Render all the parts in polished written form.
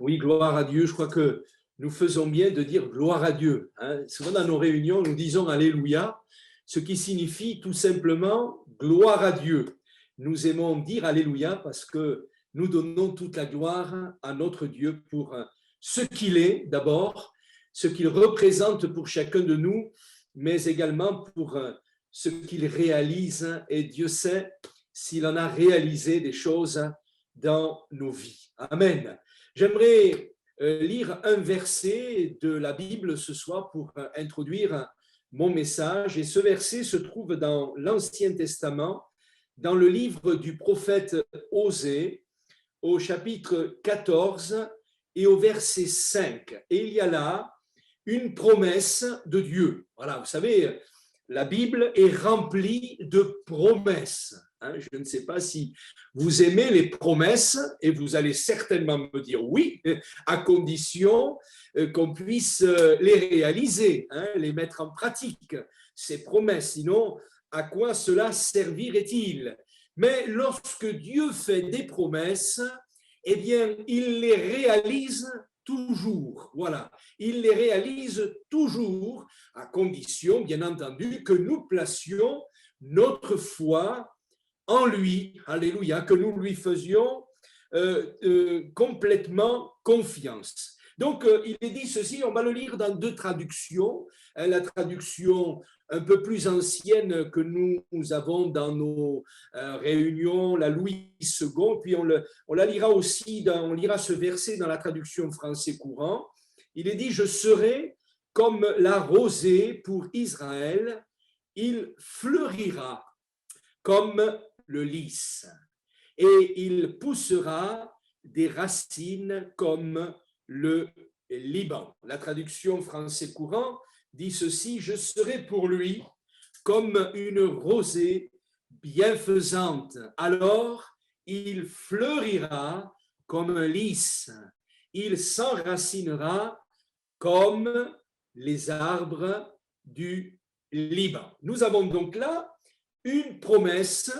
Oui, gloire à Dieu. Je crois que nous faisons bien de dire gloire à Dieu. Souvent dans nos réunions, nous disons Alléluia, ce qui signifie tout simplement gloire à Dieu. Nous aimons dire Alléluia parce que nous donnons toute la gloire à notre Dieu pour ce qu'il est d'abord, ce qu'il représente pour chacun de nous, mais également pour ce qu'il réalise. Et Dieu sait s'il en a réalisé des choses dans nos vies. Amen. J'aimerais lire un verset de la Bible ce soir pour introduire mon message. Et ce verset se trouve dans l'Ancien Testament, dans le livre du prophète Osée, au chapitre 14 et au verset 5. Et il y a là une promesse de Dieu. Voilà, vous savez, la Bible est remplie de promesses. Je ne sais pas si vous aimez les promesses, et vous allez certainement me dire oui, à condition qu'on puisse les réaliser, les mettre en pratique, ces promesses. Sinon, à quoi cela servirait-il? Mais lorsque Dieu fait des promesses, eh bien, il les réalise toujours. Voilà, il les réalise toujours, à condition, bien entendu, que nous placions notre foi en lui, alléluia, que nous lui faisions complètement confiance. Donc, il est dit ceci, on va le lire dans deux traductions. La traduction un peu plus ancienne que nous avons dans nos réunions, la Louis II, puis on la lira aussi, on lira ce verset dans la traduction français courant. Il est dit, je serai comme la rosée pour Israël, il fleurira comme le lys, et il poussera des racines comme le Liban. La traduction français courant dit ceci, je serai pour lui comme une rosée bienfaisante, alors il fleurira comme un lys, il s'enracinera comme les arbres du Liban. Nous avons donc là une promesse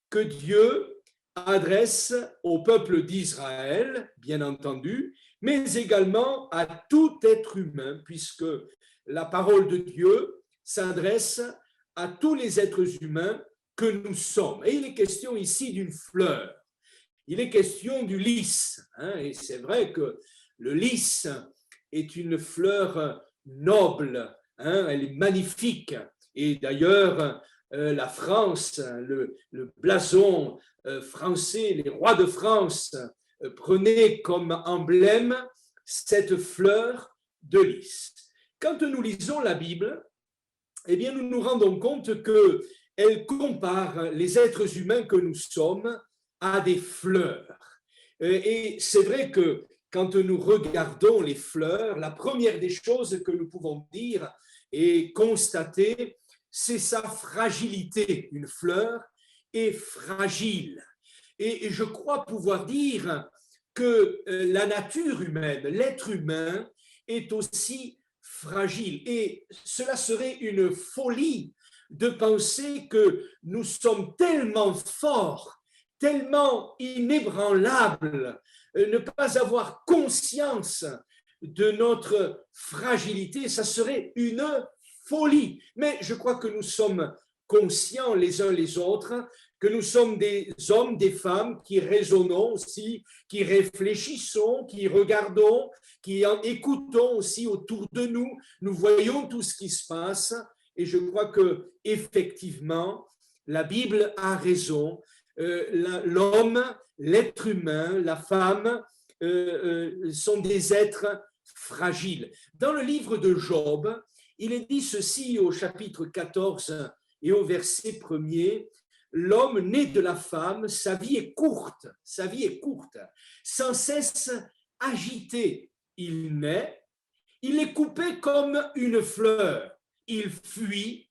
que Dieu adresse au peuple d'Israël, bien entendu, mais également à tout être humain, puisque la parole de Dieu s'adresse à tous les êtres humains que nous sommes. Et il est question ici d'une fleur. Il est question du lys. Et c'est vrai que le lys est une fleur noble. Elle est magnifique. Et d'ailleurs, la France, le blason français, les rois de France prenaient comme emblème cette fleur de lys. Quand nous lisons la Bible, eh bien, nous nous rendons compte qu'elle compare les êtres humains que nous sommes à des fleurs. Et c'est vrai que quand nous regardons les fleurs, la première des choses que nous pouvons dire et constater, c'est sa fragilité. Une fleur est fragile. Et je crois pouvoir dire que la nature humaine, l'être humain, est aussi fragile. Et cela serait une folie de penser que nous sommes tellement forts, tellement inébranlables, ne pas avoir conscience de notre fragilité, ça serait une folie. Mais je crois que nous sommes conscients les uns les autres, que nous sommes des hommes, des femmes qui raisonnons aussi, qui réfléchissons, qui regardons, qui écoutons aussi autour de nous. Nous voyons tout ce qui se passe et je crois que effectivement, la Bible a raison. L'homme, l'être humain, la femme sont des êtres fragiles. Dans le livre de Job, il est dit ceci au chapitre 14 et au verset 1er, l'homme né de la femme, sa vie est courte, sans cesse agité. Il naît, il est coupé comme une fleur, il fuit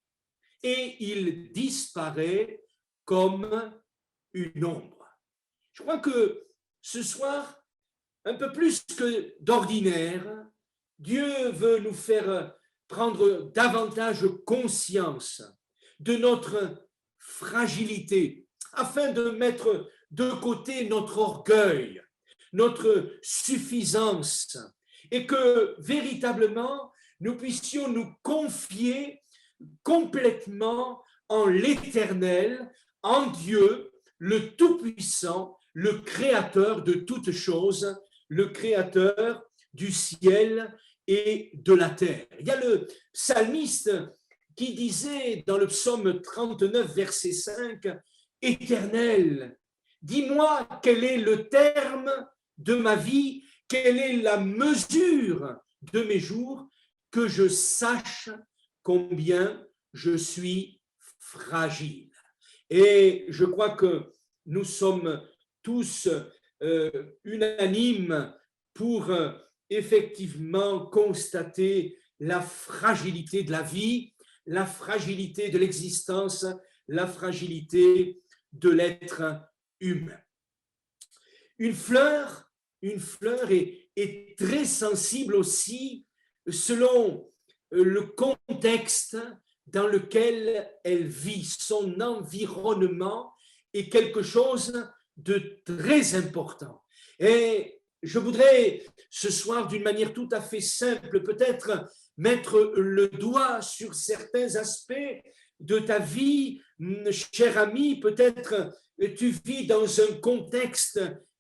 et il disparaît comme une ombre. Je crois que ce soir, un peu plus que d'ordinaire, Dieu veut nous faire prendre davantage conscience de notre fragilité, afin de mettre de côté notre orgueil, notre suffisance, et que véritablement nous puissions nous confier complètement en l'Éternel, en Dieu, le Tout-Puissant, le Créateur de toutes choses, le Créateur du ciel et de la terre. Il y a le psalmiste qui disait dans le psaume 39, verset 5, « Éternel, dis-moi quel est le terme de ma vie, quelle est la mesure de mes jours, que je sache combien je suis fragile. » Et je crois que nous sommes tous unanimes pour effectivement constater la fragilité de la vie, la fragilité de l'existence, la fragilité de l'être humain. Une fleur est très sensible aussi selon le contexte dans lequel elle vit. Son environnement est quelque chose de très important. Et je voudrais ce soir, d'une manière tout à fait simple, peut-être mettre le doigt sur certains aspects de ta vie, cher ami. Peut-être tu vis dans un contexte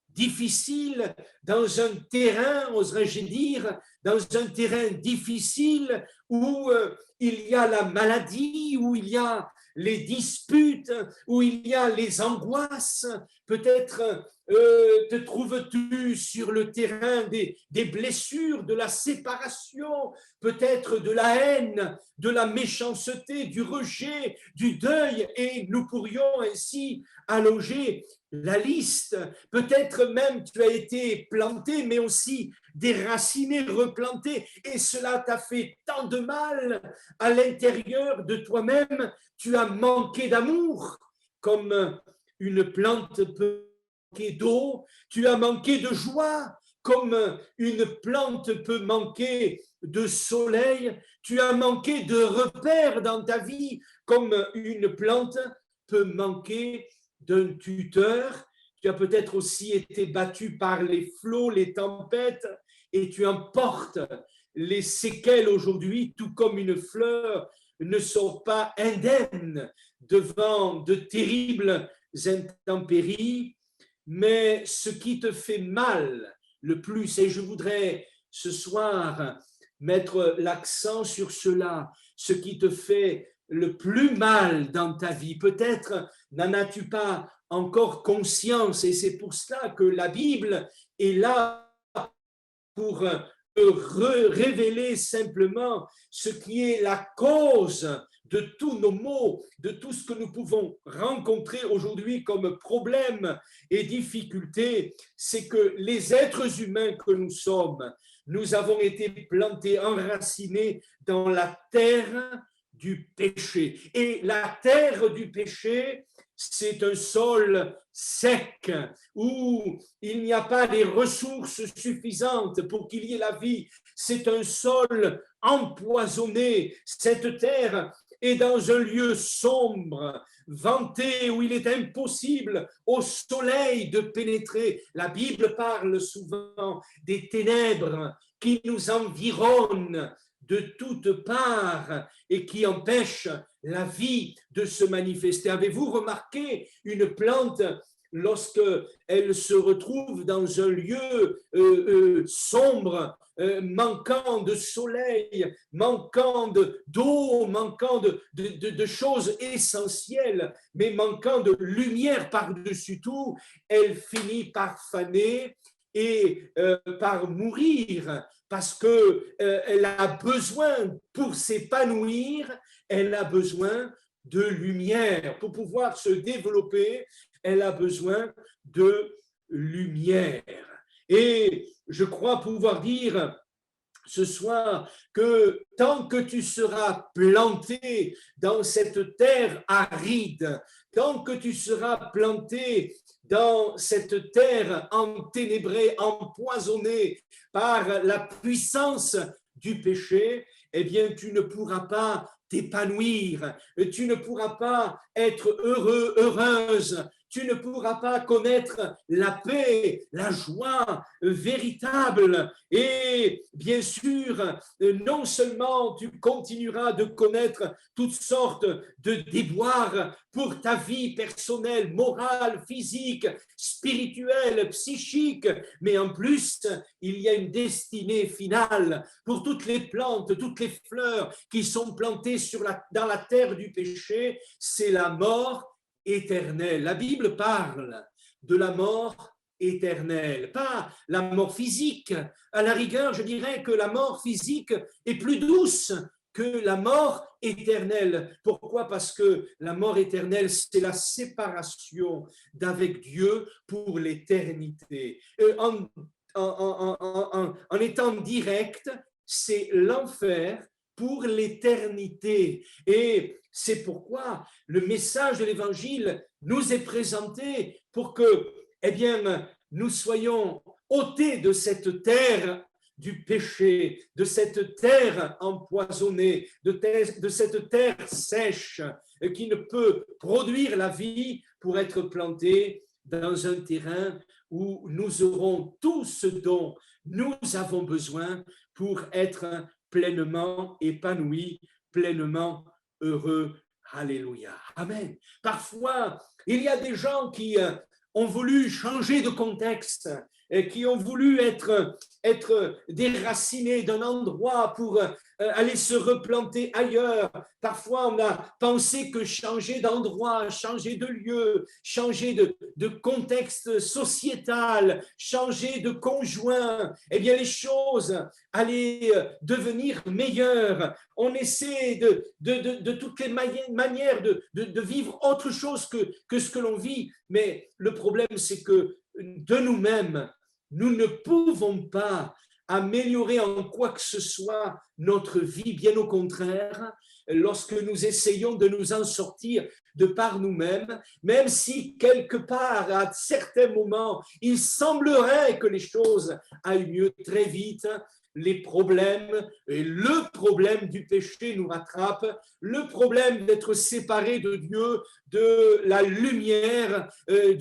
difficile, dans un terrain, oserais-je dire, dans un terrain difficile où il y a la maladie, où il y a les disputes, où il y a les angoisses. Peut-être te trouves-tu sur le terrain des blessures, de la séparation, peut-être de la haine, de la méchanceté, du rejet, du deuil, et nous pourrions ainsi allonger la liste. Peut-être même tu as été planté, mais aussi déraciné, replanté, et cela t'a fait tant de mal à l'intérieur de toi-même. Tu as manqué d'amour, comme une plante peut manquer d'eau. Tu as manqué de joie, comme une plante peut manquer de soleil. Tu as manqué de repères dans ta vie, comme une plante peut manquer d'un tuteur. Tu as peut-être aussi été battu par les flots, les tempêtes, et tu en portes les séquelles aujourd'hui, tout comme une fleur ne sont pas indemnes devant de terribles intempéries. Mais ce qui te fait mal le plus, et je voudrais ce soir mettre l'accent sur cela, ce qui te fait le plus mal dans ta vie, peut-être n'en as-tu pas encore conscience, et c'est pour cela que la Bible est là pour révéler simplement ce qui est la cause de tous nos maux, de tout ce que nous pouvons rencontrer aujourd'hui comme problèmes et difficultés. C'est que les êtres humains que nous sommes, nous avons été plantés, enracinés dans la terre du péché. Et la terre du péché, c'est un sol sec où il n'y a pas les ressources suffisantes pour qu'il y ait la vie. C'est un sol empoisonné. Cette terre est dans un lieu sombre, venté, où il est impossible au soleil de pénétrer. La Bible parle souvent des ténèbres qui nous environnent de toutes parts et qui empêchent la vie de se manifester. Avez-vous remarqué une plante lorsqu'elle se retrouve dans un lieu sombre, manquant de soleil, manquant d'eau, manquant de choses essentielles, mais manquant de lumière par-dessus tout, elle finit par faner et par mourir, parce qu'elle a besoin, pour s'épanouir, elle a besoin de lumière. Pour pouvoir se développer, elle a besoin de lumière. Et je crois pouvoir dire ce soir que tant que tu seras planté dans cette terre aride, tant que tu seras planté dans cette terre enténébrée, empoisonnée par la puissance du péché, eh bien, tu ne pourras pas t'épanouir, tu ne pourras pas être heureux, heureuse, tu ne pourras pas connaître la paix, la joie véritable. Et bien sûr, non seulement tu continueras de connaître toutes sortes de déboires pour ta vie personnelle, morale, physique, spirituelle, psychique, mais en plus, il y a une destinée finale pour toutes les plantes, toutes les fleurs qui sont plantées dans la terre du péché, c'est la mort éternelle. La Bible parle de la mort éternelle, pas la mort physique. À la rigueur, je dirais que la mort physique est plus douce que la mort éternelle. Pourquoi? Parce que la mort éternelle, c'est la séparation d'avec Dieu pour l'éternité. En étant direct, c'est l'enfer pour l'éternité. Et c'est pourquoi le message de l'Évangile nous est présenté pour que, eh bien, nous soyons ôtés de cette terre du péché, de cette terre empoisonnée, de cette terre sèche qui ne peut produire la vie pour être plantée dans un terrain où nous aurons tout ce dont nous avons besoin pour être pleinement épanouis, pleinement heureux. Alléluia. Amen. Parfois, il y a des gens qui ont voulu changer de contexte, et qui ont voulu être déracinés d'un endroit pour aller se replanter ailleurs. Parfois, on a pensé que changer d'endroit, changer de lieu, changer de contexte sociétal, changer de conjoint, eh bien, les choses allaient devenir meilleures. On essaie de toutes les manières de vivre autre chose que ce que l'on vit. Mais le problème, c'est que de nous-mêmes, nous ne pouvons pas améliorer en quoi que ce soit notre vie, bien au contraire, lorsque nous essayons de nous en sortir de par nous-mêmes, même si quelque part, à certains moments, il semblerait que les choses aillent mieux très vite, les problèmes, et le problème du péché nous rattrape, le problème d'être séparé de Dieu, de la lumière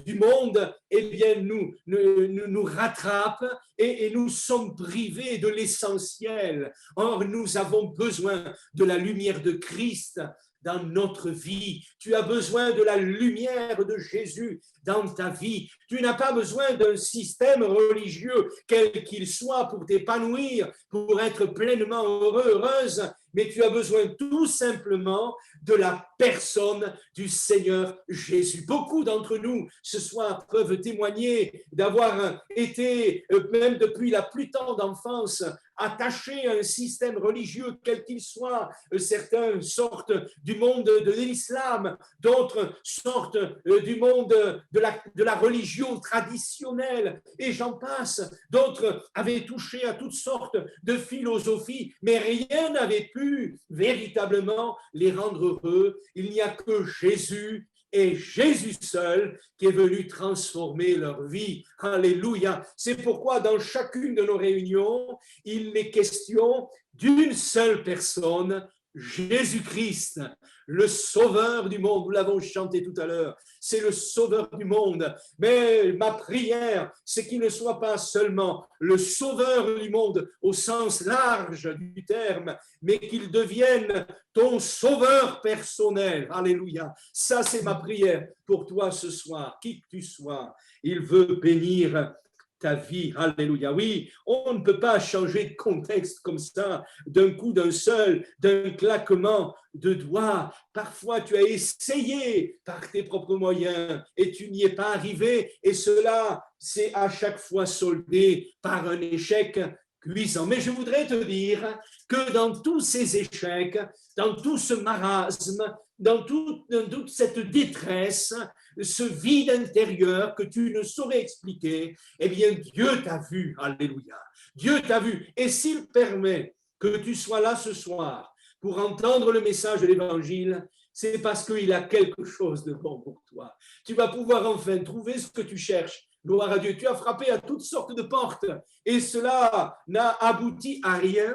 du monde, eh bien, nous rattrape et nous sommes privés de l'essentiel. Or, nous avons besoin de la lumière de Christ dans notre vie. Tu as besoin de la lumière de Jésus dans ta vie. Tu n'as pas besoin d'un système religieux, quel qu'il soit, pour t'épanouir, pour être pleinement heureux, heureuse, mais tu as besoin tout simplement de la personne du Seigneur Jésus. Beaucoup d'entre nous, ce soir, peuvent témoigner d'avoir été, même depuis la plus tendre enfance, attachés à un système religieux, quel qu'il soit. Certains sortent du monde de l'islam, d'autres sortent du monde de la religion traditionnelle, et j'en passe. D'autres avaient touché à toutes sortes de philosophies, mais rien n'avait pu véritablement les rendre heureux. Il n'y a que Jésus et Jésus seul qui est venu transformer leur vie. Alléluia. C'est pourquoi dans chacune de nos réunions, il est question d'une seule personne, Jésus-Christ, le sauveur du monde. Nous l'avons chanté tout à l'heure. C'est le sauveur du monde. Mais ma prière, c'est qu'il ne soit pas seulement le sauveur du monde au sens large du terme, mais qu'il devienne ton sauveur personnel. Alléluia. Ça, c'est ma prière pour toi ce soir, qui que tu sois. Il veut bénir ta vie. Alléluia. Oui, on ne peut pas changer de contexte comme ça, d'un coup, d'un seul, d'un claquement de doigts. Parfois, tu as essayé par tes propres moyens et tu n'y es pas arrivé, et cela, c'est à chaque fois soldé par un échec cuisant. Mais je voudrais te dire que dans tous ces échecs, dans tout ce marasme, dans toute cette détresse, ce vide intérieur que tu ne saurais expliquer, eh bien, Dieu t'a vu. Alléluia. Dieu t'a vu. Et s'il permet que tu sois là ce soir pour entendre le message de l'Évangile, c'est parce qu'il a quelque chose de bon pour toi. Tu vas pouvoir enfin trouver ce que tu cherches. Gloire à Dieu. Tu as frappé à toutes sortes de portes et cela n'a abouti à rien.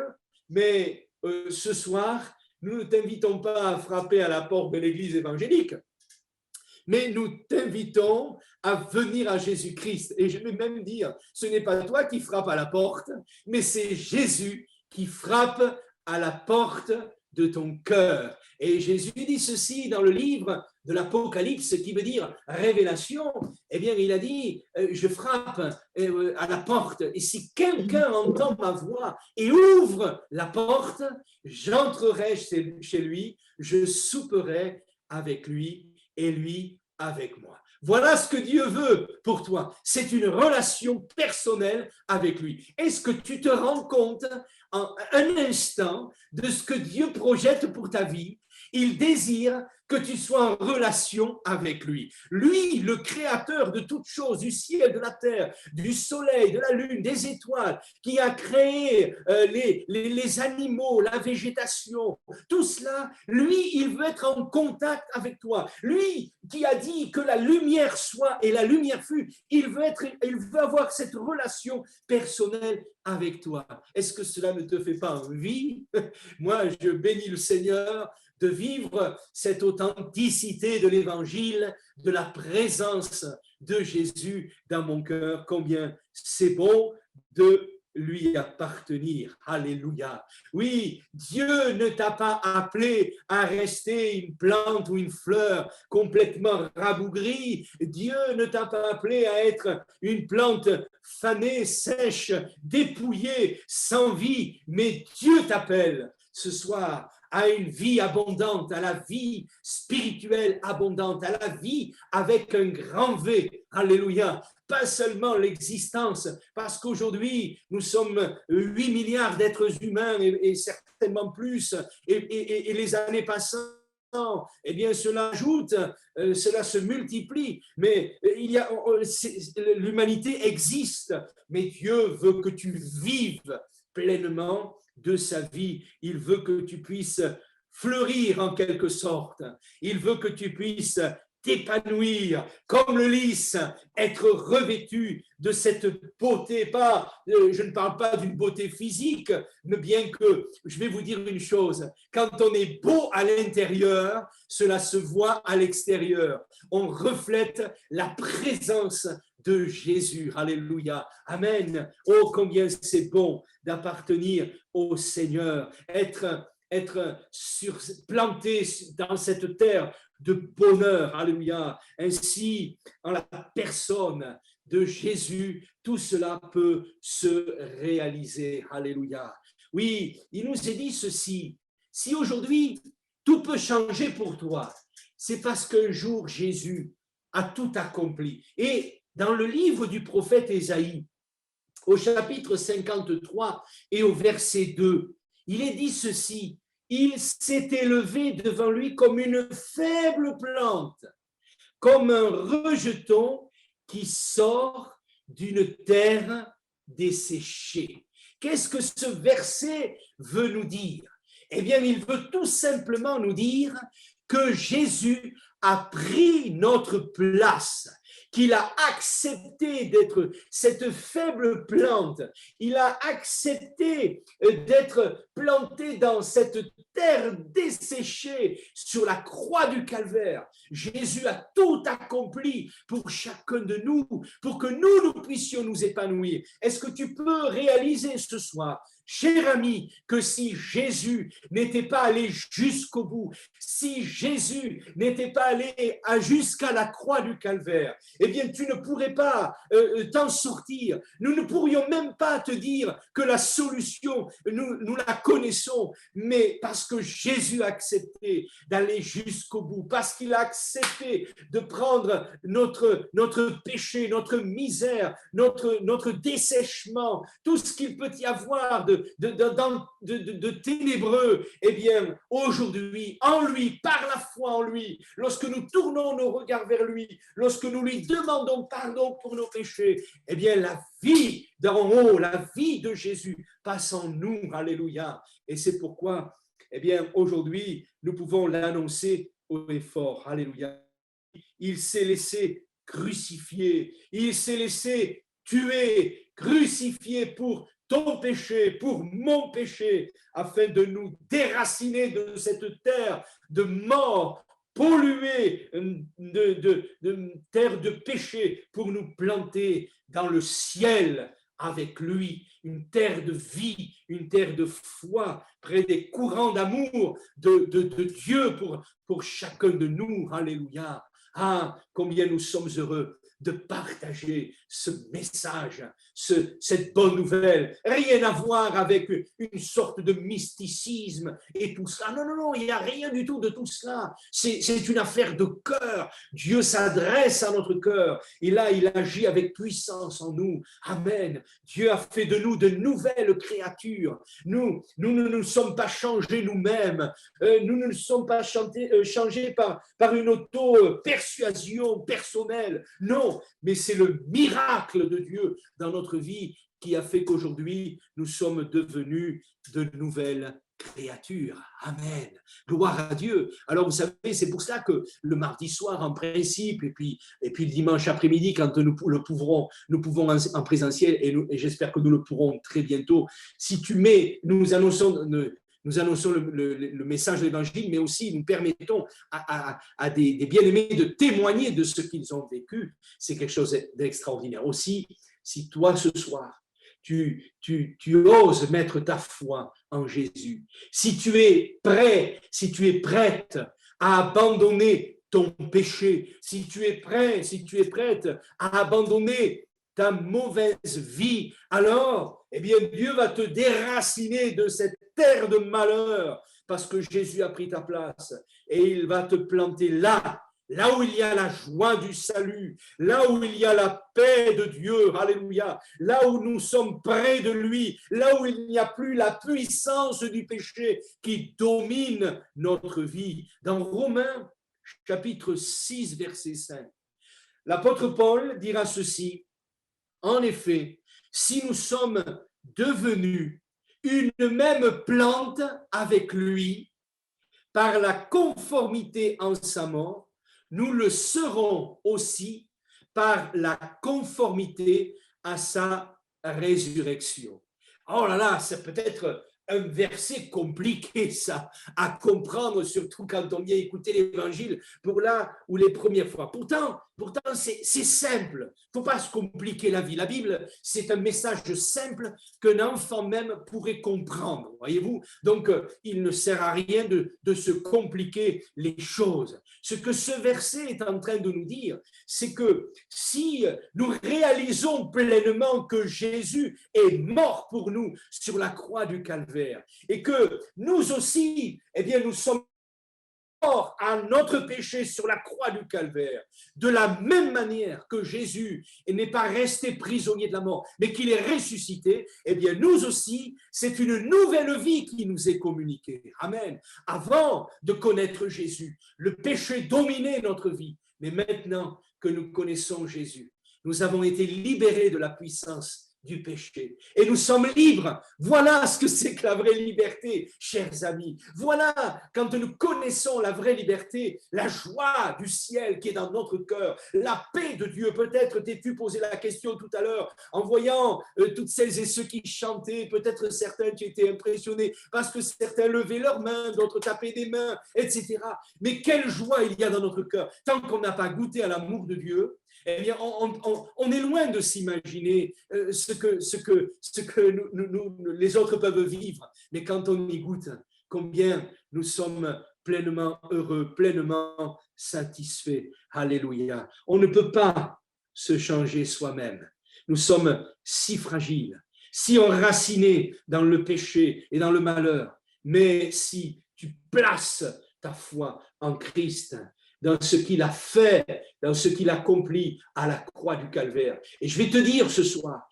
Mais ce soir, nous ne t'invitons pas à frapper à la porte de l'église évangélique. mais nous t'invitons à venir à Jésus-Christ. Et je vais même dire, ce n'est pas toi qui frappes à la porte, mais c'est Jésus qui frappe à la porte de ton cœur. Et Jésus dit ceci dans le livre de l'Apocalypse, qui veut dire révélation. Eh bien, il a dit, je frappe à la porte, et si quelqu'un entend ma voix et ouvre la porte, j'entrerai chez lui, je souperai avec lui et lui avec moi. Voilà ce que Dieu veut pour toi. C'est une relation personnelle avec lui. Est-ce que tu te rends compte en un instant de ce que Dieu projette pour ta vie? Il désire que tu sois en relation avec lui. Lui, le créateur de toutes choses, du ciel, de la terre, du soleil, de la lune, des étoiles, qui a créé les animaux, la végétation, tout cela, lui, il veut être en contact avec toi. Lui qui a dit que la lumière soit et la lumière fut, il veut avoir cette relation personnelle avec toi. Est-ce que cela ne te fait pas envie? Moi, je bénis le Seigneur de vivre cette authenticité de l'évangile, de la présence de Jésus dans mon cœur. Combien c'est bon de lui appartenir. Alléluia. Oui, Dieu ne t'a pas appelé à rester une plante ou une fleur complètement rabougrie. Dieu ne t'a pas appelé à être une plante fanée, sèche, dépouillée, sans vie. Mais Dieu t'appelle ce soir à une vie abondante, à la vie spirituelle abondante, à la vie avec un grand V. Alléluia. Pas seulement l'existence, parce qu'aujourd'hui, nous sommes 8 milliards d'êtres humains et certainement plus, et les années passant, eh bien, cela ajoute, cela se multiplie, mais l'humanité existe, mais Dieu veut que tu vives pleinement de sa vie. Il veut que tu puisses fleurir en quelque sorte. Il veut que tu puisses t'épanouir comme le lys, être revêtu de cette beauté, je ne parle pas d'une beauté physique, mais bien que, je vais vous dire une chose, quand on est beau à l'intérieur, cela se voit à l'extérieur. On reflète la présence de Jésus. Alléluia. Amen. Oh, combien c'est bon d'appartenir au Seigneur, être planté dans cette terre de bonheur. Alléluia. Ainsi, en la personne de Jésus, tout cela peut se réaliser. Alléluia. Oui, il nous est dit ceci. Si aujourd'hui, tout peut changer pour toi, c'est parce qu'un jour, Jésus a tout accompli. Et dans le livre du prophète Ésaïe, au chapitre 53 et au verset 2, il est dit ceci: il s'est élevé devant lui comme une faible plante, comme un rejeton qui sort d'une terre desséchée. Qu'est-ce que ce verset veut nous dire? Eh bien, il veut tout simplement nous dire que Jésus a pris notre place, qu'il a accepté d'être cette faible plante, il a accepté d'être planté dans cette terre desséchée sur la croix du Calvaire. Jésus a tout accompli pour chacun de nous, pour que nous puissions nous épanouir. Est-ce que tu peux réaliser ce soir, cher ami, que si Jésus n'était pas allé jusqu'au bout, si Jésus n'était pas allé jusqu'à la croix du Calvaire, eh bien, tu ne pourrais pas t'en sortir. Nous ne pourrions même pas te dire que la solution, nous la connaissons, mais parce que Jésus a accepté d'aller jusqu'au bout, parce qu'il a accepté de prendre notre péché, notre misère, notre dessèchement, tout ce qu'il peut y avoir de ténébreux, eh bien, aujourd'hui, en lui, par la foi en lui, lorsque nous tournons nos regards vers lui, lorsque nous lui demandons pardon pour nos péchés, eh bien, la vie d'en haut, la vie de Jésus passe en nous. Alléluia. Et c'est pourquoi, eh bien, aujourd'hui, nous pouvons l'annoncer haut et fort. Alléluia. Il s'est laissé crucifier, il s'est laissé tuer, crucifié pour ton péché, pour mon péché, afin de nous déraciner de cette terre de mort polluer de terre de péché pour nous planter dans le ciel avec lui, une terre de vie, une terre de foi, près des courants d'amour de Dieu pour chacun de nous. Alléluia. Ah, combien nous sommes heureux de partager ce message, cette bonne nouvelle. Rien à voir avec une sorte de mysticisme et tout ça. Non, non, non, il n'y a rien du tout de tout cela. C'est une affaire de cœur. Dieu s'adresse à notre cœur et là, il agit avec puissance en nous. Amen. Dieu a fait de nous de nouvelles créatures. Nous ne nous sommes pas changés nous-mêmes. Nous ne sommes pas changés par une auto-persuasion personnelle. Non, mais c'est le miracle de Dieu dans notre vie qui a fait qu'aujourd'hui, nous sommes devenus de nouvelles créatures. Amen. Gloire à Dieu. Alors, vous savez, c'est pour ça que le mardi soir, en principe, et puis le dimanche après-midi, quand nous pouvons en présentiel, et j'espère que nous le pourrons très bientôt, si tu mets, nous annonçons le message de l'Évangile, mais aussi nous permettons à des bien-aimés de témoigner de ce qu'ils ont vécu. C'est quelque chose d'extraordinaire. Aussi, si toi, ce soir, tu oses mettre ta foi en Jésus, si tu es prêt, si tu es prête à abandonner ton péché, si tu es prêt, si tu es prête à abandonner ta mauvaise vie, alors, eh bien, Dieu va te déraciner de cette terre de malheur parce que Jésus a pris ta place et il va te planter là où il y a la joie du salut, là où il y a la paix de Dieu, alléluia, là où nous sommes près de lui, là où il n'y a plus la puissance du péché qui domine notre vie. Dans Romains, chapitre 6, verset 5, l'apôtre Paul dira ceci: en effet, si nous sommes devenus une même plante avec lui par la conformité en sa mort, nous le serons aussi par la conformité à sa résurrection. Oh là là, c'est peut-être un verset compliqué, ça, à comprendre, surtout quand on vient écouter l'Évangile pour là ou les premières fois. Pourtant c'est simple. Il ne faut pas se compliquer la vie. La Bible, c'est un message simple qu'un enfant même pourrait comprendre, voyez-vous. Donc, il ne sert à rien de se compliquer les choses. Ce que ce verset est en train de nous dire, c'est que si nous réalisons pleinement que Jésus est mort pour nous sur la croix du Calvaire et que nous aussi, eh bien, nous sommes mort à notre péché sur la croix du Calvaire, de la même manière que Jésus n'est pas resté prisonnier de la mort, mais qu'il est ressuscité, eh bien nous aussi, c'est une nouvelle vie qui nous est communiquée. Amen. Avant de connaître Jésus, le péché dominait notre vie, mais maintenant que nous connaissons Jésus, nous avons été libérés de la puissance du péché. Et nous sommes libres. Voilà ce que c'est que la vraie liberté, chers amis. Voilà, quand nous connaissons la vraie liberté, la joie du ciel qui est dans notre cœur, la paix de Dieu. Peut-être t'es-tu posé la question tout à l'heure en voyant toutes celles et ceux qui chantaient. Peut-être certains tu étais impressionné parce que certains levaient leurs mains, d'autres tapaient des mains, etc. Mais quelle joie il y a dans notre cœur. Tant qu'on n'a pas goûté à l'amour de Dieu, eh bien, on est loin de s'imaginer ce que les autres peuvent vivre. Mais quand on y goûte, combien nous sommes pleinement heureux, pleinement satisfaits. Alléluia. On ne peut pas se changer soi-même. Nous sommes si fragiles, si enracinés dans le péché et dans le malheur. Mais si tu places ta foi en Christ, dans ce qu'il a fait, dans ce qu'il accomplit à la croix du Calvaire. Et je vais te dire ce soir,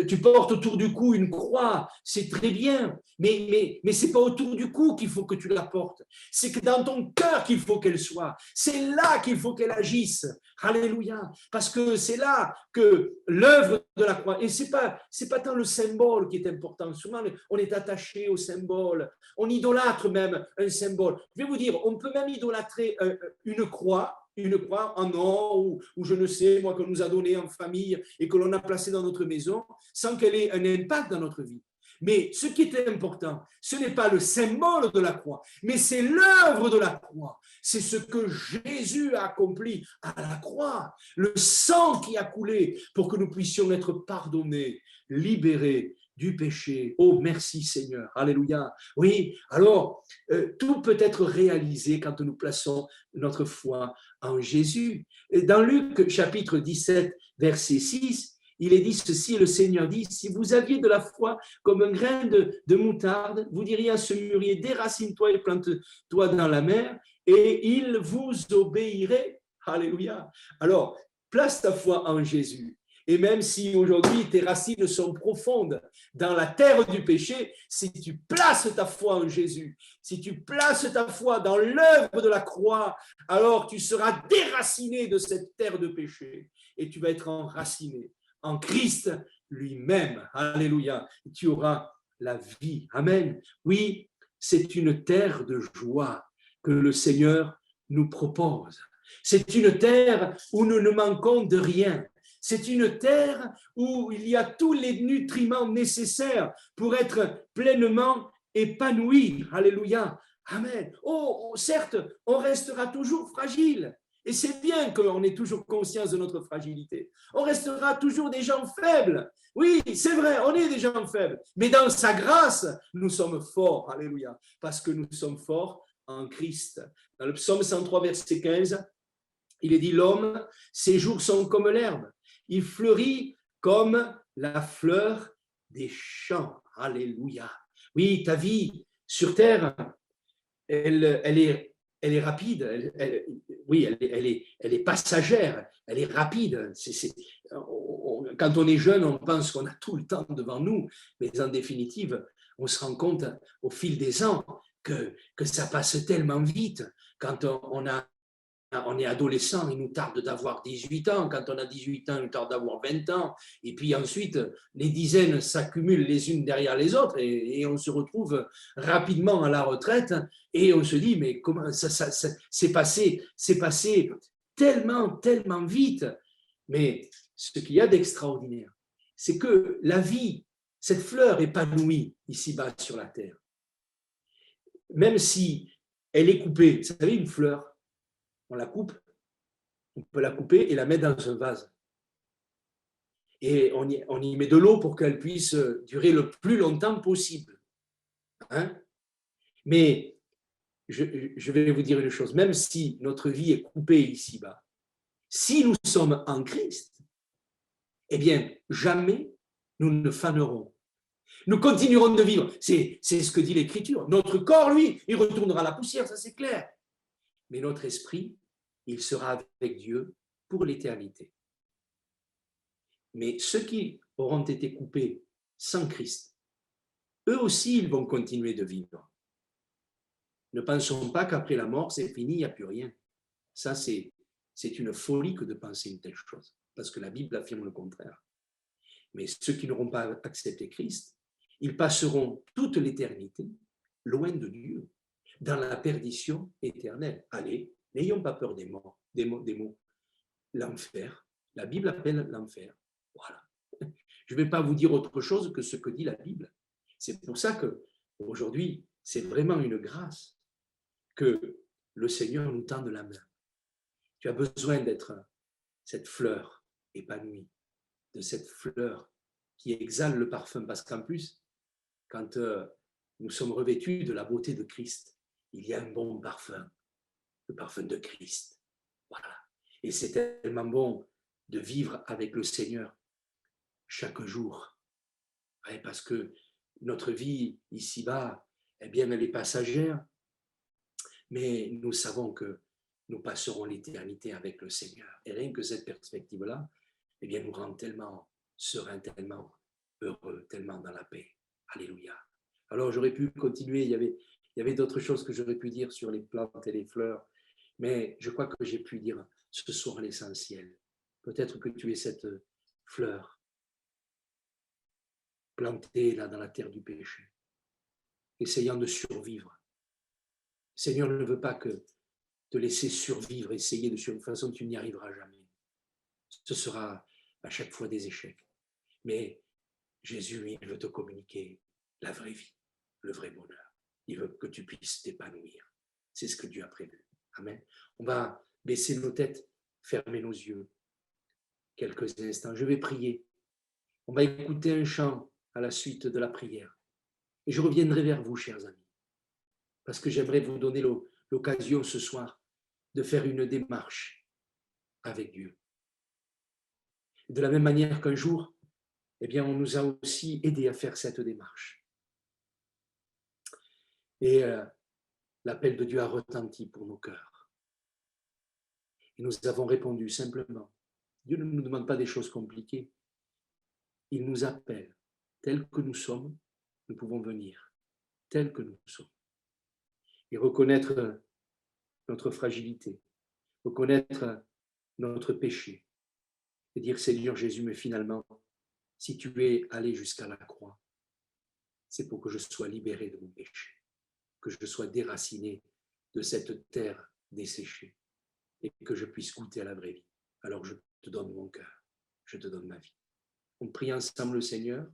tu portes autour du cou une croix, c'est très bien, mais ce n'est pas autour du cou qu'il faut que tu la portes, c'est que dans ton cœur qu'il faut qu'elle soit, c'est là qu'il faut qu'elle agisse. Alléluia, parce que c'est là que l'œuvre de la croix, et c'est pas tant le symbole qui est important, souvent on est attaché au symbole, on idolâtre même un symbole. Je vais vous dire, on peut même idolâtrer une croix en or ou je ne sais, moi, qu'on nous a donné en famille et que l'on a placé dans notre maison sans qu'elle ait un impact dans notre vie. Mais ce qui est important, ce n'est pas le symbole de la croix, mais c'est l'œuvre de la croix. C'est ce que Jésus a accompli à la croix, le sang qui a coulé pour que nous puissions être pardonnés, libérés du péché. Oh, merci Seigneur. Alléluia. Oui, alors, tout peut être réalisé quand nous plaçons notre foi en Jésus. Dans Luc chapitre 17, verset 6, il est dit ceci, le Seigneur dit, si vous aviez de la foi comme un grain de moutarde, vous diriez à ce mûrier, déracine-toi et plante-toi dans la mer, et il vous obéirait. Alléluia. Alors, place ta foi en Jésus. Et même si aujourd'hui tes racines sont profondes dans la terre du péché, si tu places ta foi en Jésus, si tu places ta foi dans l'œuvre de la croix, alors tu seras déraciné de cette terre de péché et tu vas être enraciné en Christ lui-même. Alléluia. Tu auras la vie. Amen. Oui, c'est une terre de joie que le Seigneur nous propose. C'est une terre où nous ne manquons de rien. C'est une terre où il y a tous les nutriments nécessaires pour être pleinement épanoui. Alléluia. Amen. Oh, certes, on restera toujours fragile. Et c'est bien qu'on ait toujours conscience de notre fragilité. On restera toujours des gens faibles. Oui, c'est vrai, on est des gens faibles. Mais dans sa grâce, nous sommes forts. Alléluia. Parce que nous sommes forts en Christ. Dans le psaume 103, verset 15, il est dit, l'homme, ses jours sont comme l'herbe. Il fleurit comme la fleur des champs. Alléluia. Oui, ta vie sur terre, elle est rapide. Oui, elle est passagère. Elle est rapide. Quand on est jeune, on pense qu'on a tout le temps devant nous. Mais en définitive, on se rend compte au fil des ans que ça passe tellement vite. Quand on est adolescent, il nous tarde d'avoir 18 ans. Quand on a 18 ans, il nous tarde d'avoir 20 ans. Et puis ensuite, les dizaines s'accumulent les unes derrière les autres et on se retrouve rapidement à la retraite et on se dit, mais comment ça c'est passé tellement, tellement vite. Mais ce qu'il y a d'extraordinaire, c'est que la vie, cette fleur épanouie ici-bas sur la terre, même si elle est coupée, vous savez, une fleur, on la coupe, on peut la couper et la mettre dans un vase. Et on y met de l'eau pour qu'elle puisse durer le plus longtemps possible. Hein? Mais je vais vous dire une chose, même si notre vie est coupée ici-bas, si nous sommes en Christ, eh bien, jamais nous ne fanerons. Nous continuerons de vivre. C'est ce que dit l'Écriture. Notre corps, lui, il retournera à la poussière, ça c'est clair. Mais notre esprit, il sera avec Dieu pour l'éternité. Mais ceux qui auront été coupés sans Christ, eux aussi, ils vont continuer de vivre. Ne pensons pas qu'après la mort, c'est fini, il n'y a plus rien. Ça, c'est une folie que de penser une telle chose, parce que la Bible affirme le contraire. Mais ceux qui n'auront pas accepté Christ, ils passeront toute l'éternité loin de Dieu, dans la perdition éternelle. Allez, n'ayons pas peur des mots. L'enfer, la Bible appelle l'enfer. Voilà. Je ne vais pas vous dire autre chose que ce que dit la Bible. C'est pour ça qu'aujourd'hui, c'est vraiment une grâce que le Seigneur nous tende la main. Tu as besoin d'être cette fleur épanouie, de cette fleur qui exhale le parfum. Parce qu'en plus, quand nous sommes revêtus de la beauté de Christ, il y a un bon parfum, le parfum de Christ. Voilà. Et c'est tellement bon de vivre avec le Seigneur chaque jour. Ouais, parce que notre vie ici-bas, eh bien, elle est passagère, mais nous savons que nous passerons l'éternité avec le Seigneur. Et rien que cette perspective-là, eh bien, nous rend tellement sereins, tellement heureux, tellement dans la paix. Alléluia. Alors, j'aurais pu continuer, il y avait d'autres choses que j'aurais pu dire sur les plantes et les fleurs, mais je crois que j'ai pu dire ce soir l'essentiel. Peut-être que tu es cette fleur plantée là dans la terre du péché, essayant de survivre. Le Seigneur ne veut pas que te laisser survivre, essayer de survivre. De toute façon, tu n'y arriveras jamais. Ce sera à chaque fois des échecs. Mais Jésus, il veut te communiquer la vraie vie, le vrai bonheur. Il veut que tu puisses t'épanouir. C'est ce que Dieu a prévu. Amen. On va baisser nos têtes, fermer nos yeux quelques instants. Je vais prier. On va écouter un chant à la suite de la prière. Et je reviendrai vers vous, chers amis, parce que j'aimerais vous donner l'occasion ce soir de faire une démarche avec Dieu. De la même manière qu'un jour, eh bien, on nous a aussi aidés à faire cette démarche. Et l'appel de Dieu a retenti pour nos cœurs. Et nous avons répondu simplement. Dieu ne nous demande pas des choses compliquées. Il nous appelle. Tels que nous sommes, nous pouvons venir. Tels que nous sommes. Et reconnaître notre fragilité. Reconnaître notre péché. Et dire, Seigneur Jésus, mais finalement, si tu es allé jusqu'à la croix, c'est pour que je sois libéré de mon péché, que je sois déraciné de cette terre desséchée et que je puisse goûter à la vraie vie. Alors je te donne mon cœur, je te donne ma vie. On prie ensemble le Seigneur,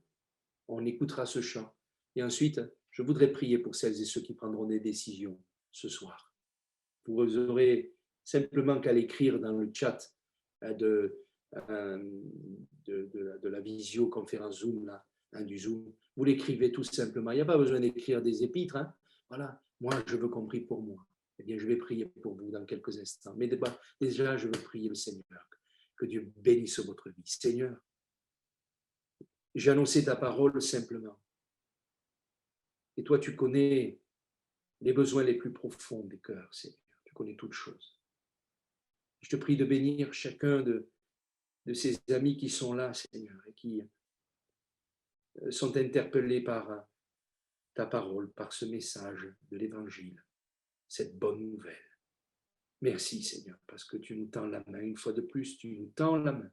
on écoutera ce chant et ensuite, je voudrais prier pour celles et ceux qui prendront des décisions ce soir. Vous aurez simplement qu'à l'écrire dans le chat de la visioconférence Zoom, là, du Zoom. Vous l'écrivez tout simplement. Il n'y a pas besoin d'écrire des épîtres. Hein. Voilà, moi, je veux qu'on prie pour moi. Eh bien, je vais prier pour vous dans quelques instants. Mais déjà, je veux prier le Seigneur. Que Dieu bénisse votre vie. Seigneur, j'ai annoncé ta parole simplement. Et toi, tu connais les besoins les plus profonds des cœurs, Seigneur. Tu connais toutes choses. Je te prie de bénir chacun de ces amis qui sont là, Seigneur, et qui sont interpellés par ta parole, par ce message de l'Évangile, cette bonne nouvelle. Merci, Seigneur, parce que tu nous tends la main. Une fois de plus, tu nous tends la main.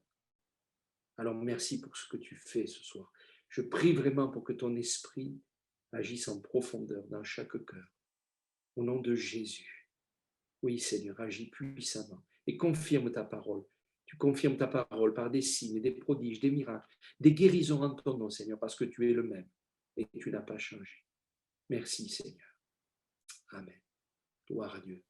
Alors, merci pour ce que tu fais ce soir. Je prie vraiment pour que ton esprit agisse en profondeur dans chaque cœur. Au nom de Jésus. Oui, Seigneur, agis puissamment et confirme ta parole. Tu confirmes ta parole par des signes, des prodiges, des miracles, des guérisons en ton nom, Seigneur, parce que tu es le même et tu n'as pas changé. Merci, Seigneur. Amen. Gloire à Dieu.